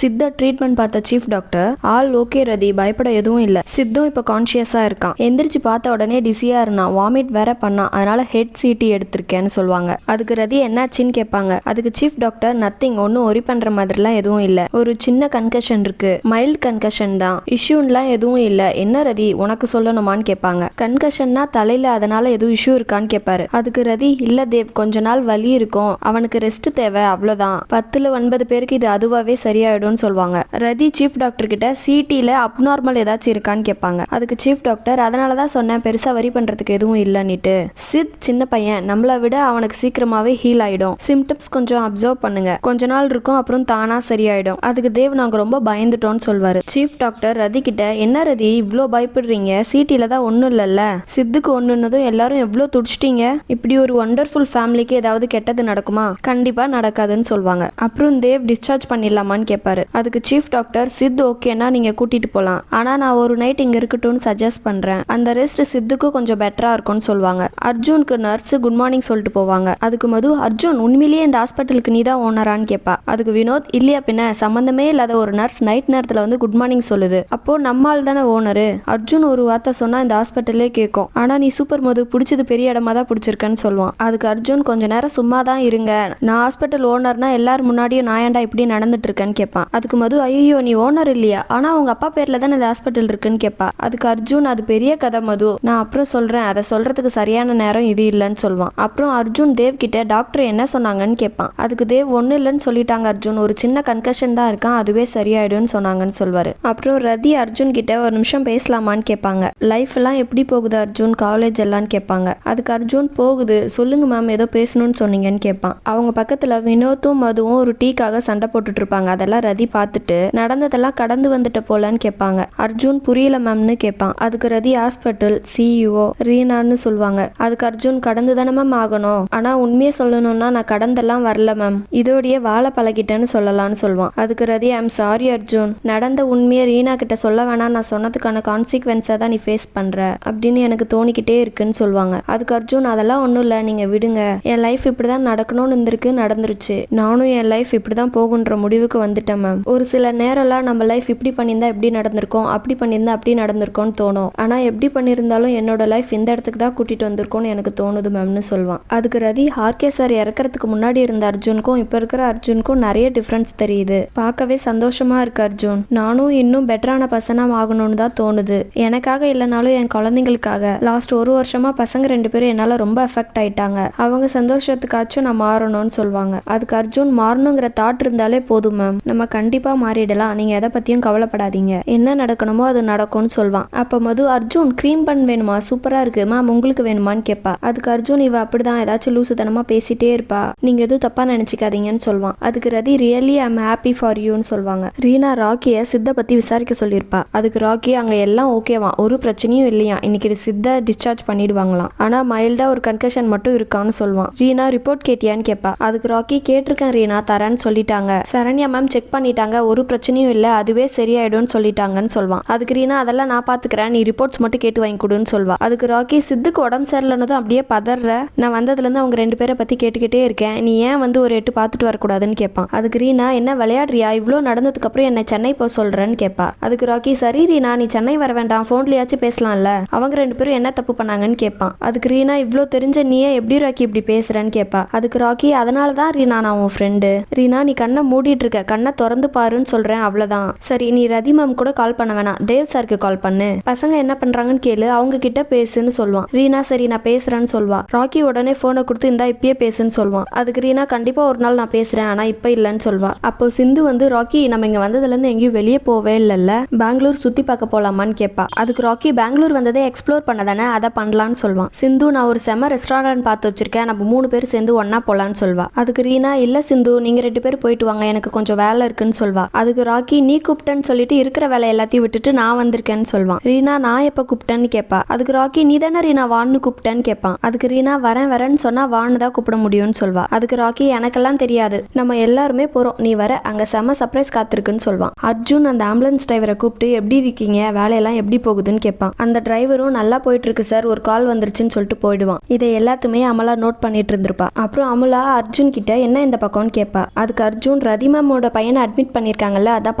சித்த ட்ரீட்மெண்ட் பார்த்த chief doctor all okay ரதி, பயப்பட எதுவும் இல்ல, சித்தும் இப்ப கான்சியஸா இருக்கான், எந்திரிச்சு பார்த்த உடனே டிசியா இருந்தான், வாமிட் வேற பண்ணான், அதனால ஹெட் சிடி எடுத்திருக்கேன்னு சொல்லுவாங்க. அதுக்கு ரதி என்னாச்சுன்னு கேட்பாங்க. அதுக்கு சீஃப் டாக்டர் நத்திங், ஒன்னும் ஒரி பண்ற மாதிரிலாம் எதுவும் இல்ல, ஒரு சின்ன கன்கஷன் இருக்கு, மைல்டு கன்கஷன் தான், இஷ்யூன்லாம் எதுவும் இல்ல, என்ன ரதி உனக்கு சொல்லணுமான்னு கேட்பாங்க. கன்கஷன்னா தலையில அதனால எதுவும் இஷ்யூ இருக்கான்னு கேட்பாரு. அதுக்கு ரதி இல்ல தேவ், கொஞ்ச நாள் வலி இருக்கும், அவனுக்கு ரெஸ்ட் தேவை, அவ்வளவுதான், 10-9 பேருக்கு இது அதுவாவே சரியாயிடும்னு சொல்லுவாங்க. ரதி சீஃப் டாக்டர் கிட்ட சிடில அப்நார்மல் ஏதாச்சும் இருக்கான்னு கேட்பாங்க. அதுக்கு சீஃப் டாக்டர் அதனாலதான் சொன்னேன் பெருசா வரி பண்றதுக்கு எதுவும் இல்லன்னுட்டு, சித் சின்ன பையன், நம்மளை விட அவனுக்கு சீக்கிரமாவே ஹீல் ஆயிடும், சிம்டம்ஸ் கொஞ்சம் அப்சர்வ் பண்ணுங்க, கொஞ்ச நாள் இருக்கும், அப்புறம் தானா சரியாயிடும். அதுக்கு தேவ் நாங்க ரொம்ப பயந்துட்டோம்னு சொல்வாரு. சீஃப் டாக்டர் ரதி கிட்ட என்ன ரதி இவ்ளோ பயப்படுறீங்க, சிடில தான் ஒன்னும் இல்லல்ல, சித்துக்கு ஒண்ணுன்னதும் எல்லாரும் எவ்வளவு துடிச்சிட்டீங்க, இப்படி ஒரு ஒண்டர்ஃபுல் ஃபேமிலிக்கு ஏதாவது கெட்டது நடக்குமா, கண்டிப்பா நடக்காதுன்னு சொல்லுவாங்க. அப்புறம் தேவ் டிஸ்சார்ஜ் பண்ணிடலாமான்னு கேட்பாரு. அதுக்கு சீஃப் டாக்டர் சித் ஓகேனா நீங்க கூட்டிட்டு போலாம், ஆனா நான் ஒரு நைட் இங்க இருக்கட்டும்னு சஜஸ்ட் பண்றேன், அந்த ரெஸ்ட் சித்துக்கு கொஞ்சம் பெட்டரா இருக்கும்னு சொல்லுவாங்க. அர்ஜுனுக்கு நர்ஸ் குட் மார்னிங் சொல்லிட்டு போவாங்க. அதுக்கு மது அர்ஜுன் உண்மையிலேயே இந்த ஹாஸ்பிட்டலுக்கு நீ தான் ஓனரான்னு கேட்பா. அதுக்கு வினோத் இல்லையா பின்ன, சம்பந்தமே இல்லாத ஒரு நர்ஸ் நைட் நேரத்துல வந்து குட் மார்னிங் சொல்லுது, அப்போ நம்மால் தானே ஓனரு, அர்ஜுன் ஒரு வார்த்தை சொன்னா இந்த ஹாஸ்பிட்டலே கேட்கும், ஆனா நீ சூப்பர் மது, பிடிச்சது பெரிய இடமா தான் பிடிச்சிருக்கன்னு சொல்லுவான். அதுக்கு அர்ஜுன் கொஞ்ச நேரம் சும்மா தான் இருங்க, நான் ஹாஸ்பிட்டல் ஓனர்னா எல்லாரும் முன்னாடியும் நான் ஏன்டா இப்படி நடந்துட்டு இருக்கேன்னு கேட்பான். அதுக்கு மது ஐயோ நீ ஓனர் இல்லையா, ஆனா உங்க அப்பா பேர்ல தானே இந்த ஹாஸ்பிட்டல் இருக்குன்னு கேட்பா. அதுக்கு அர்ஜுன் அது பெரிய கதை மது, நான் அப்புறம் சொல்றேன், அதை சொல்றதுக்கு சரியான நேரம் இது இல்லைன்னு சொல்லுவான். அப்புறம் அர்ஜுன் தேவ் கிட்ட டாக்டர் என்ன சொன்னாங்கன்னு கேட்பான். அதுக்கு தேவ் ஒண்ணு இல்லைன்னு சொல்லிட்டாங்க அர்ஜுன், ஒரு சின்ன கன்கஷன் தான் இருக்கான், அதுவே சரியாயிடும்னு சொன்னாங்கன்னு சொல்வாரு. அப்புறம் ரதி அர்ஜுன் கிட்ட ஒரு நிமிஷம் பேசலாமான்னு கேட்பாங்க. லைஃப் எல்லாம் எப்படி போகுது அர்ஜுன், காலேஜ் எல்லாம் கேட்பாங்க. அதுக்கு அர்ஜுன் போகுது, சொல்லுங்க மேம் ஏதோ பேசணும்னு சொன்னீங்கன்னு கேட்பான். அவங்க பக்கத்துல வினோத்தும் மதுவும் ஒரு டீக்காக சண்டை போட்டுட்டு இருப்பாங்க. அதெல்லாம் ரதி பார்த்துட்டு நடந்ததெல்லாம் கடந்து வந்துட்ட போலன்னு கேட்பாங்க. அர்ஜுன் புரியல மேம்னு கேட்பான். அதுக்கு ரதி ஹாஸ்பிட்டல் சிஇஓ ரீனான்னு சொல்லுவாங்க. அதுக்கு அர்ஜுன் கடந்து தானே மேம் ஆகணும், ஆனா உண்மையை சொல்லணும்னா நான் கடந்தெல்லாம் வரல மேம், இதோடைய வாழ பழகிட்டேன்னு சொல்லலாம்னு சொல்லுவான். அதுக்கு ரதி ஐம் சாரி அர்ஜுன், நடந்த உண்மையை ரீனா கிட்ட சொல்ல வேணாம், நான் சொன்னதுக்கான கான்சிக்வன்ஸை தான் நீ ஃபேஸ் பண்ற அப்படின்னு எனக்கு தோணிக்கிட்டே இருக்குன்னு சொல்லுவாங்க. அதுக்கு அர்ஜுன் அதெல்லாம் ஒன்றும் இல்லை, நீங்க விடுங்க, என் லைஃப் இப்படிதான் நடக்கணும்னு இருந்திருக்கு, நடந்துருச்சு, நானும் என் லைஃப் இப்படிதான் போகுன்ற முடிவுக்கு வந்துட்டேன் மேம், ஒரு சில நேரம்லாம் நம்ம லைஃப் இப்படி பண்ணியிருந்தா எப்படி நடந்திருக்கோம், அப்படி பண்ணியிருந்தா அப்படி நடந்திருக்கோன்னு தோணும், ஆனா எப்படி பண்ணியிருந்தாலும் என்னோட லைஃப் இந்த இடத்துக்கு தான் கூட்டிட்டு வந்திருக்கோம்னு எனக்கு தோணுது மேம்னு சொல்லுவான். அதுக்கு ரதி ஆர்கே சார் இறக்கறதுக்கு முன்னாடி இருந்த அர்ஜுனுக்கும் இப்ப இருக்கிற அர்ஜுனுக்கும் நிறைய டிஃபரன்ஸ் தெரியுது, பார்க்கவே சந்தோஷமா இருக்கு அர்ஜுன், நானும் இன்னும் பெட்டரான பர்சனா ஆகணும்னு தான் தோணுது, எனக்காக இல்லைனாலும் என் குழந்தைங்களுக்காக, லாஸ்ட் ஒரு வருஷமா பசங்க 2 பேரும் என்னால ரொம்ப எஃபெக்ட் ஆயிட்டாங்க, அவங்க சந்தோஷத்துக்காச்சும் நான் மாறணும்னு சொல்லுவாங்க. அதுக்கு அர்ஜுன் மாறணுங்கிற தாட் இருந்தாலே போதும் மேம், நம்ம கண்டிப்பா மாறிடலாம், நீங்க எதை பத்தியும் கவலைப்படாதீங்க, என்ன நடக்கணுமோ அது நடக்கும்னு சொல்வான். அப்ப மது அர்ஜுன் க்ரீம் பன் வேணுமா, சூப்பரா இருக்கு மேம், உங்களுக்கு வேணுமான்னு கேட்பா. அதுக்கு அர்ஜுன் இவ அப்படிதான் ஏதாச்சும் லூசுத்தனமா பேசிட்டே இருப்பா, நீங்க எதுவும் தப்பா நினைச்சுக்காதீங்கன்னு சொல்வான். அதுக்கு ரதி ரியலி ஐம் ஹாப்பி ஃபார் யூன்னு சொல்வாங்க. ரீனா ராக்கிய சித்த பத்தி விசாரிக்க சொல்லியிருப்பா. அதுக்கு ராக்கி அங்க எல்லாம் ஓகேவா, ஒரு பிரச்சனையும் இல்லையா, இன்னைக்கு சித்த டிஸ்சார்ஜ் பண்ணிடுவாங்களாம், ஆனா மைல்டா ஒரு கன்கஷன் மட்டும் இருக்கான்னு சொல்வான். ரீனா ரிப்போர்ட் கேட்டியான்னு கேட்பா. அதுக்கு ராக்கி கேட்டிருக்கேன் ரீனா, தரேன்னு சொல்லிட்டாங்க, சரண்யா மேம் செக் பண்ணிட்டாங்க, ஒரு பிரச்சனையும் இல்ல, அதுவே சரியாயிடும்னு சொல்லிட்டாங்கன்னு சொல்வான். அதுக்கு ரீனா அதெல்லாம் நான் பாத்துக்கிறேன், நீ ரிப்போர்ட்ஸ் மட்டும் கேட்டு வாங்கி கொடுன்னு சொல்வா. அதுக்கு ராக்கி சித்துக்கு உடம்பு சரியில்லைன்னதும் அப்படியே பதற, நான் வந்ததுல இருந்து அவங்க 2 பேரை பத்தி கேட்டுக்கிட்டே இருக்கேன், நீ ஏன் வந்து ஒரு 8 பார்த்துட்டு வரக்கூடாதுன்னு கேட்பான். அதுக்கு ரீனா என்ன விளையாடுறியா, இவ்வளோ நடந்ததுக்கு அப்புறம் என்ன சென்னை போக சொல்றேன்னு கேட்பா. அதுக்கு ராக்கி சரி ரீனா நீ சென்னை வர வேண்டாம், போன்லயாச்சும் பேசலாம்ல, அவங்க 2 பேரும் என்ன தப்பு பண்ணாங்கன்னு கேட்பான். அதுக்கு ரீனா இவ்வளோ தெரிஞ்ச நீயே எப்படி ராக்கி இப்படி பேசுறேன்னு கேட்பா. அதுக்கு ராக்கி அதனாலதான் ரீனா நான் உன் ஃப்ரெண்டு, ரீனா நீ கண்ணை மூடிட்டு இருக்க, கண்ணை திறந்து பாருன்னு சொல்றேன், அவ்வளவுதான், சரி நீ ரதி மேம் கூட கால் பண்ண வேணாம், தேவ் சாருக்கு கால் பண்ணு, பசங்க என்ன பண்றாங்கன்னு கேளு, அவங்க கிட்ட பேசுன்னு சொல்லுவான். ரீனா சரி நான் பேசுறேன்னு சொல்வா. ராக்கி உடனே போனை கொடுத்து இந்தா இப்பயே பேசுன்னு சொல்லுவான். அதுக்கு ரீனா கண்டிப்பா ஒரு நாள் நான் பேசுறேன், ஆனா இப்ப இல்லன்னு சொல்வா. அப்போ சிந்து வந்து ராக்கி நம்ம இங்க வந்ததுல இருந்து எங்கேயும் வெளியே போவே இல்லல்ல, பெங்களூர் சுத்தி பார்க்க போலாமான்னு கேட்பா. அதுக்கு ராக்கி பெங்களூர் வந்ததே எக்ஸ்ப்ளோர் பண்ணதானே, அதை பண்ணலான்னு சொல்வான். சிந்து நான் ஒரு செம ரெஸ்டாரண்ட் பார்த்து வச்சிருக்கேன், நம்ம 3 பேர் சேர்ந்து ஒன்னா போலான்னு சொல்வா. அதுக்கு ரீனா இல்ல சிந்து நீங்க 2 பேர் போயிட்டு வாங்க, எனக்கு கொஞ்சம் வேலை இருக்குன்னு சொல்வா. அதுக்கு ராக்கி நீ கூப்பிட்டேன்னு சொல்லிட்டு இருக்கிற வேலை எல்லாத்தையும் விட்டுட்டு நான் வந்திருக்கேன்னு சொல்வான். ரீனா நான் எப்ப கூப்பிட்டேன்னு கேட்பா. அதுக்கு ராக்கி நீ தானே ரீனா வான்னு கூப்பிட்டேன்னு கேட்பான். அதுக்கு ரீனா வரேன்னு சொன்னா வான்னு தான் கூப்பிட முடியும்னு சொல்வா. அதுக்கு ராக்கி எனக்கெல்லாம் தெரியாது, நம்ம எல்லாருமே போறோம், நீ வர, அங்க செம சர்ப்ரைஸ் காத்திருக்குன்னு சொல்வான். அர்ஜுன் அந்த ஆம்புலன்ஸ் டிரைவரை கூப்பிட்டு எப்படி இருக்கீங்க, வேலையெல்லாம் எப்படி போகுதுன்னு கேட்பான். அந்த டிரைவரும் நல்லா போயிட்டு இருக்கு சார், ஒரு கால் வந்துருச்சுன்னு சொல்லிட்டு போயிடுவான். இதை எல்லாத்துமே அமலா நோட் பண்ணிட்டு இருந்திருப்பா. அப்புறம் அமலா அர்ஜுன் கிட்ட என்ன இந்த பக்கம்னு கேட்பா. அதுக்கு அர்ஜுன் ரதி மேமோட பையனை அட்மிட் பண்ணிருக்காங்கல்ல, அதான்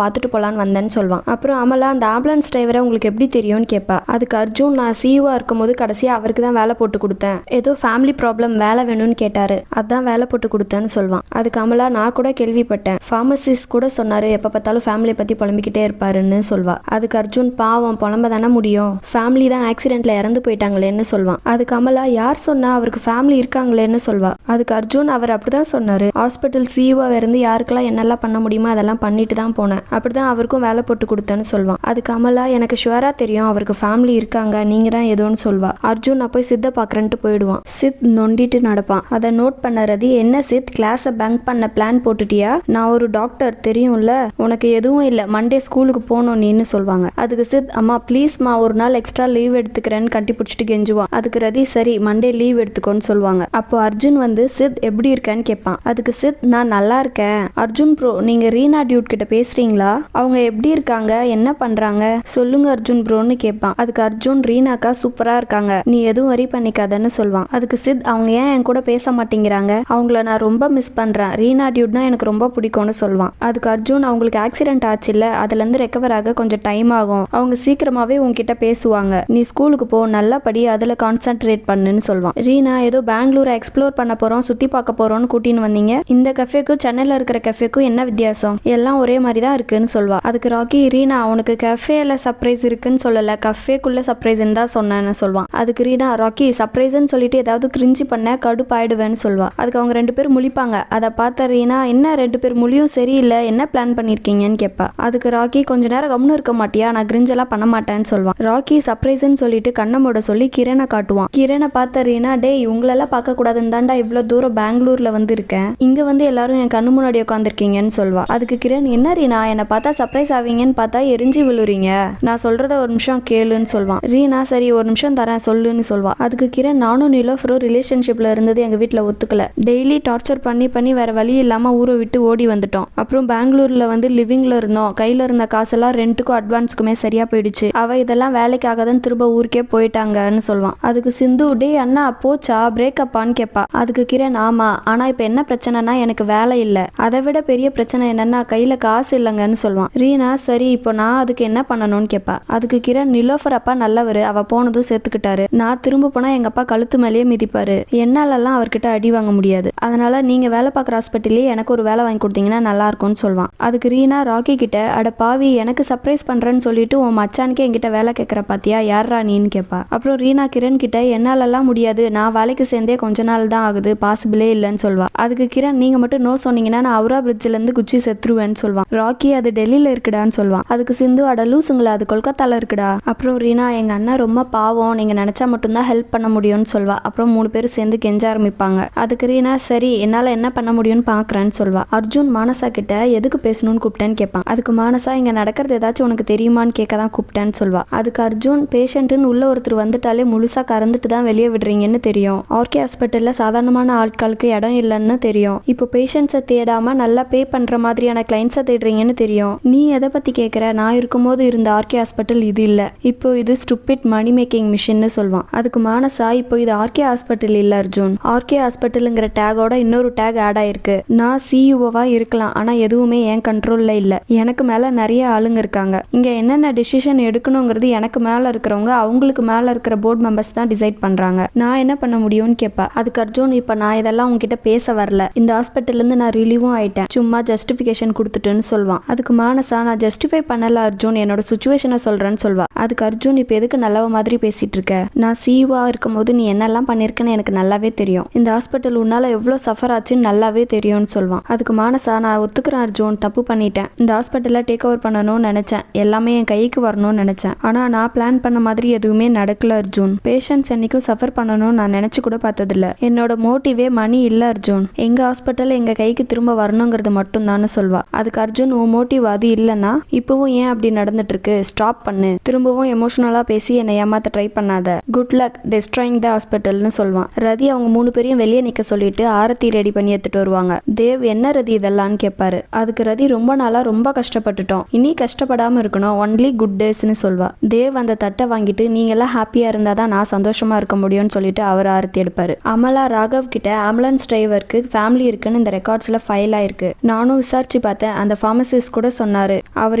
பார்த்துட்டு போலான்னு வந்தேன்னு சொல்லுவான். அப்புறம் அமலா அந்த ஆம்புலன்ஸ் டிரைவரை உங்களுக்கு எப்படி தெரியும்னு கேட்பா. அதுக்கு அர்ஜுன் நான் சிஇஓ இருக்கும்போது கடைசியா அவருக்கு தான் வேலை போட்டு கொடுத்தேன், ஏதோ ஃபேமிலி ப்ராப்ளம் வேலை வேணும்னு கேட்டாரு, அதான் வேலை போட்டு கொடுத்தேன்னு சொல்லுவான். அதுக்கு அமலா நான் கூட கேள்விப்பட்டேன், ஃபார்மசிஸ்ட் கூட சொன்னாரு எப்ப பார்த்தாலும் ஃபேமிலியை பத்தி புலம்பிக்கிட்டே இருப்பாருன்னு சொல்வா. அதுக்கு அர்ஜுன் பாவம் புலம்ப தானே முடியும், ஃபேமிலி தான் ஆக்சிடென்ட்ல இறந்து போயிட்டாங்களேன்னு சொல்வான். அதுக்கு அமலா யார் சொன்னா அவருக்கு ஃபேமிலி இருக்காங்களேன்னு சொல்வா. அதுக்கு அர்ஜுன் அவர் அப்படிதான் சொன்னாரு, ஹாஸ்பிட்டல் சிஇஓ இருந்து யாருக்கெல்லாம் என்னெல்லாம் பண்ண முடியுமோ அதெல்லாம் பண்ணிட்டு தான் போனேன், அப்படிதான் அவருக்கும் வேலை போட்டு கொடுத்தேன்னு சொல்வான். அதுக்கு அமலா எனக்கு ஷுவரா தெரியும் அவருக்கு ஃபேமிலி இருக்காங்க, நீங்க தான் ஏதோன்னு சொல்வா. அர்ஜுன் நான் போய் சித்த பாக்குறேன்ட்டு போயிடுவான். சித் நொண்டிட்டு நடப்பான். அதை நோட் பண்ண ரதி, என்ன சித் கிளாஸை பங்க் பண்ண பிளான் போட்டுட்டியா, நான் ஒரு டாக்டர் தெரியும்ல, உனக்கு எதுவும் இல்லை, மண்டே ஸ்கூலுக்கு போகணும் நீன்னு சொல்வாங்க. அதுக்கு சித் அம்மா ப்ளீஸ்மா ஒரு நாள் எக்ஸ்ட்ரா லீவ் எடுத்துக்கிறேன்னு கட்டி பிடிச்சிட்டு கெஞ்சுவான். அதுக்கு ரதி சரி மண்டே லீவ் எடுத்துக்கோன்னு சொல்லுவாங்க. அப்போ அர்ஜுன் வந்து சித் எப்படி இருக்கேன்னு கேட்பான். அதுக்கு சித் நான் நல்லா இருக்கேன். அர்ஜுன் ப்ரோ நீங்க ரீனா டியூட் கிட்ட பேசுறீங்களா, அவங்க எப்படி இருக்காங்க என்ன பண்றாங்க சொல்லுங்க அர்ஜுன் ப்ரோன்னு கேட்பான். அதுக்கு அர்ஜுன் ரீனாக்கா சூப்பரா இருக்காங்க, நீ எதுவும் வரி பண்ணிக்காதன்னு சொல்வான். அதுக்கு சித் அவங்க ஏன் என் கூட பேச மாட்டேங்கிறாங்க, அவங்கள நான் ரொம்ப மிஸ் பண்றேன், ரீனா டியூட்னா எனக்கு ரொம்ப பிடிக்கும்னு சொல்வான். அதுக்கு அர்ஜுன் அவங்களுக்கு ஆக்சிடென்ட் ஆச்சு இல்ல, அதுல இருந்து ரெக்கவர் ஆக கொஞ்சம் டைம் ஆகும், அவங்க சீக்கிரமாவே உன்கிட்ட பேசுவாங்க, நீ ஸ்கூலுக்கு போ நல்லா படி, அதுல கான்சென்ட்ரேட் பண்ணுன்னு சொல்வான். ரீனா ஏதோ பெங்களூரை எக்ஸ்ப்ளோர் பண்ண போறோம் சுத்தி பார்க்க போறோம்னு கூட்டின்னு வந்தீங்க, இந்த கஃபேக்கும் சென்னையில இருக்கிற கஃபேக்கும் என்ன வித்தியாசம், எல்லாம் ஒரே மாதிரி தான் இருக்குன்னு சொல்வா. அதுக்கு ராக்கி ரீனா உனக்கு கஃபேல சர்ப்ரைஸ் இருக்குன்னு சொல்லல, கஃபேக்குள்ள சர்ப்ரைஸ்ன்னு தான் சொன்னேன்னு சொல்வான். அதுக்கு ரீனா ராக்கி சர்ப்ரைஸ்ன்னு சொல்லிட்டு ஏதாவது கிரிஞ்சி பண்ண கடுப்பாயிடுவேன்னு சொல்வா. அதுக்கு அவங்க ரெண்டு பேரும் முழிப்பாங்க. அதை பார்த்த ரீனா என்ன ரெண்டு பேர் முழியும் சரியில்லை, என்ன பிளான் பண்ணிருக்கீங்கன்னு கேட்பா. அதுக்கு ராக்கி கொஞ்ச நேரம் கம்னு இருக்க மாட்டியா, நான் கிரிஞ்செல்லாம் பண்ண மாட்டேன்னு சொல்வான். ராக்கி சர்ப்ரைஸ்ன்னு சொல்லிட்டு கண்ணமோட சொல்லி கிரணை காட்டுவான். கிரணை பார்த்த ரீனா டேய் உங்களெல்லாம் பார்க்க கூடாதுன்னு தாண்டா இவ்வளவு தூரம் பெங்களூர்ல வந்து இருக்கேன், இங்க வந்து எல்லாரும் என் கண்ணு முன்னாடி உட்காந்துருக்கீங்கன்னு சொல்வா. அதுக்கு கிரண் என்ன ரீனா என்னை பார்த்தா சர்ப்ரைஸ் ஆவீங்கன்னு பார்த்தா எரிஞ்சு விழுறீங்க, நான் சொல்றத ஒரு நிமிஷம் கேளுன்னு சொல்வான். ரீனா சரி ஒரு நிமிஷம் தரேன் சொல்லுன்னு சொல்வா. அதுக்கு கிரண் நானும் நிலோஃபரும் ரிலேஷன்ஷிப்ல இருந்தது எங்க வீட்டுல ஒத்துக்கல, டெய்லி டார்ச்சர் பண்ணி பண்ணி வேற வழி இல்லாம ஊரை விட்டு ஓடி வந்துட்டோம், அப்புறம் பெங்களூர்ல வந்து லிவிங்ல இருந்தோம், கையில இருந்த காசெல்லாம் ரெண்ட்டுக்கும் அட்வான்ஸுக்குமே சரியா போயிடுச்சு, அவ இதெல்லாம் வேலைக்காகதான் திரும்ப ஊருக்கே போயிட்டாங்கன்னு சொல்வான். அதுக்கு சிந்து டே அண்ணா போச்சா பிரேக்கப்பான்னு கேட்பா. அதுக்கு கிரண் ஆமா, ஆனா இப்ப என்ன பிரச்சனைனா எனக்கு வேலை இல்லை, அதை விட பெரிய பிரச்சனை என்னன்னா கையில காசு இல்லைங்கன்னு சொல்வான். ரீனா சரி இப்போ நான் அதுக்கு என்ன பண்ணணும்னு கேட்பா. அதுக்கு கிரண் நிலோஃபர் அப்பா நல்லவரு, அவ போனதும் சேர்த்துக்கிட்டாரு, நான் திரும்ப போனா எங்க அப்பா கழுத்து மேலேயே மிதிப்பாரு, என்னாலெல்லாம் அவர்கிட்ட அடி வாங்க முடியாது, அதனால நீங்க வேலை பார்க்குற ஹாஸ்பிட்டலே எனக்கு ஒரு வேலை வாங்கி கொடுத்தீங்கன்னா நல்லா இருக்கும்னு சொல்வான். அதுக்கு ரீனா ராக்கி கிட்ட அட பாவி எனக்கு சர்ப்ரைஸ் பண்றேன்னு சொல்லிட்டு உன் மச்சானுக்கே என்கிட்ட வேலை கேட்கற பாத்தியா யாரா நீன்னு கேட்பா. அப்புறம் ரீனா கிரண் கிட்ட என்னாலெல்லாம் முடியாது, நான் வேலைக்கு சேர்ந்தே கொஞ்ச நாள் தான் ஆகுது, பாசிபிளே இல்லைன்னு சொல்வா. அதுக்கு கிரண் நீங்க மட்டும் நோ சொன்னீங்கன்னா நான் அவுரா பிரிட்ஜ்ல இருந்து குச்சி செத்துருவேன்னு சொல்வான். ராக்கி அது டெல்லியில இருக்குடான்னு சொல்வான். அதுக்கு சிந்து அட லூசுங்களா அது கொல்கத்தால இருக்குடா. அப்புறம் ரீனா எங்க அண்ணா ரொம்ப பாவம், நீங்க நினைச்சா மட்டும்தான் ஹெல்ப் பண்ண முடியும்னு சொல்வா. அப்புறம் 3 பேரும் சேர்ந்து கெஞ்ச ஆரம்பிப்பாங்க. அதுக்கு ரீனா சரி என்னால என்ன பண்ண முடியும்னு பாக்குறேன்னு சொல்வா. அர்ஜுன் மானசா கிட்ட எதுக்கு பேசணும்னு கூப்பிட்டேன்னு கேட்பான். அதுக்கு மானசா இங்க நடக்கிறது ஏதாச்சும் உனக்கு தெரியுமான்னு கேட்க தான் கூப்பிட்டேன்னு சொல்வா. அதுக்கு அர்ஜுன் பேஷண்ட்னு உள்ள ஒருத்தர் வந்துட்டாலே முழுசா கறந்துட்டு தான் வெளியே விடுறீங்கன்னு தெரியும், ஆர்கே ஹாஸ்பிட்டல்ல சாதாரணமான ஆட்களுக்கு இடம் இல்லைன்னு தெரியும், இப்போ பேஷண்ட்ஸை தேடாம நல்லா பே பண்ற மாதிரியான கிளைண்ட்ஸை தேடுறீங்கன்னு தெரியும், நீ எதை பத்தி கேட்குற, நான் இருக்கும்போது இருந்த ஆர்கே ஹாஸ்பிட்டல் இது இல்ல, இப்போ இது ஸ்டூபிட் மணி மேக்கிங் மிஷின்னு சொல்வான். அதுக்கு மானசா இப்போ இது ஆர்கே ஹாஸ்பிட்டல் இல்ல அர்ஜுன், ஆர்கே ஹாஸ்பிட்டலுங்கிற டேகோட இன்னொரு டேக் ஆட் ஆயிருக்கு, நான் சிஇஓவா இருக்கலாம் ஆனா எதுவுமே என் கண்ட்ரோல்ல இல்ல, எனக்கு மேல நிறைய ஆளுங்க இருக்காங்க, இங்க என்னென்ன டிசிஷன் எடுக்கணுங்கிறது எனக்கு மேல இருக்கிறவங்க அவங்களுக்கு மேல இருக்கிற போர்டு மெம்பர்ஸ் தான் டிசைட் பண்றாங்க, நான் என்ன பண்ண முடியும்னு கேட்பா. அதுக்கு அர்ஜுன் இப்ப நான் இதெல்லாம் உங்ககிட்ட பேச வரல, இந்த ஹாஸ்பிட்டல்ல இருந்து நான் ரிலீவும் ஆயிட்டேன், சும்மா ஜஸ்டிபிகேஷன் கொடுத்துட்டுன்னு சொல்வான். அதுக்கு மானசா நான் ஜஸ்டிஃபை பண்ணல அர்ஜுன், என்னோட சுச்சுவேஷனை சொல்றேன்னு சொல்வா. அதுக்கு அர்ஜுன் இப்ப எதுக்கு நல்லவ மாதிரி பேசிட்டு இருக்க, நான் சிஇஓவா இருக்கும் போது நீ என்னெல்லாம் பண்ணிருக்கன்னு எனக்கு நல்லாவே தெரியும், இந்த ஹாஸ்பிட்டல் உன்னால எவ்வளவு சஃபர் ஆச்சுன்னு நல்லாவே தெரியும்னு சொல்வான். அதுக்கு மானசா நான் ஒத்துக்கிறேன் அர்ஜுன், தப்பு பண்ணிட்டேன், இந்த ஹாஸ்பிட்டல்ல டேக் ஓவர் பண்ணணும்னு நினைச்சேன், எல்லாமே என் கைக்கு வரணும்னு நினைச்சேன், ஆனா நான் பிளான் பண்ண மாதிரி எதுவுமே நடக்கல அர்ஜுன், பேஷண்ட்ஸ் என்னைக்கும் சஃபர் பண்ணணும்னு நான் நினைச்சு கூட பார்த்ததில்ல, என்னோட மோட்டிவே மணி இல்ல அர்ஜுன், எங்க ஹாஸ்பிட்டல் எங்க கைக்கு திரும்ப வரணுங்கிறது மட்டும் தான் சொல்வா. அதுக்கு அர்ஜுன் உன் மோட்டிவ் அது இல்லைன்னா இப்பவும் ஏன் அப்படி நடந்துட்டு இருக்கு, ஸ்டாப் பண்ணு, திரும்பவும் எமோஷனலா பேசி என்னை ஏமாத்த ட்ரை பண்ணாத, குட் லக் டெஸ்ட்ராயிங் த ஹாஸ்பிட்டல்னு சொல்வான். ரதி அவங்க 3 பேரையும் வெளியே நிக்க சொல்லிட்டு ஆரத்தி ரெடி பண்ணி எடுத்துட்டு வருவாங்க. தேவ் என்ன ரதி இதெல்லாம்னு கேட்பாரு. அதுக்கு ரதி ரொம்ப நாளா ரொம்ப கஷ்டப்பட்டுட்டோம், இனி கஷ்டப்படாம இருக்கணும், ஒன்லி குட் டேஸ்ன்னு சொல்வா. தேவ் அந்த தட்டை வாங்கிட்டு நீங்க எல்லாம் ஹாப்பியா இருந்தாதான் நான் சந்தோஷமா இருக்க முடியும்னு சொல்லிட்டு அவர் ஆரத்தி எடுப்பாரு. அமலா ராகவ் கிட்ட ஆம்புலன்ஸ் டிரைவருக்கு ஃபேமிலி இருக்குன்னு இந்த ரெக்கார்ட்ஸ்ல ஃபைல் ஆயிருக்கு, நானும் விசாரிச்சு விசாரிச்சு பார்த்தேன், அந்த ஃபார்மசிஸ்ட் கூட சொன்னாரு அவர்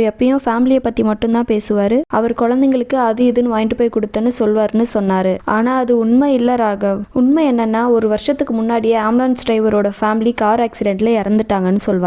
எப்பயும் ஃபேமிலியை பத்தி மட்டும்தான் பேசுவாரு, அவர் குழந்தைங்களுக்கு அது இதுன்னு வாங்கிட்டு போய் கொடுத்தேன்னு சொல்வாருன்னு சொன்னாரு. ஆனா அது உண்மை இல்ல ராகவ். உண்மை என்னன்னா, ஒரு வருஷத்துக்கு முன்னாடியே ஆம்புலன்ஸ் டிரைவரோட ஃபேமிலி கார் ஆக்சிடென்ட்ல இறந்துட்டாங்கன்னு சொல்வா.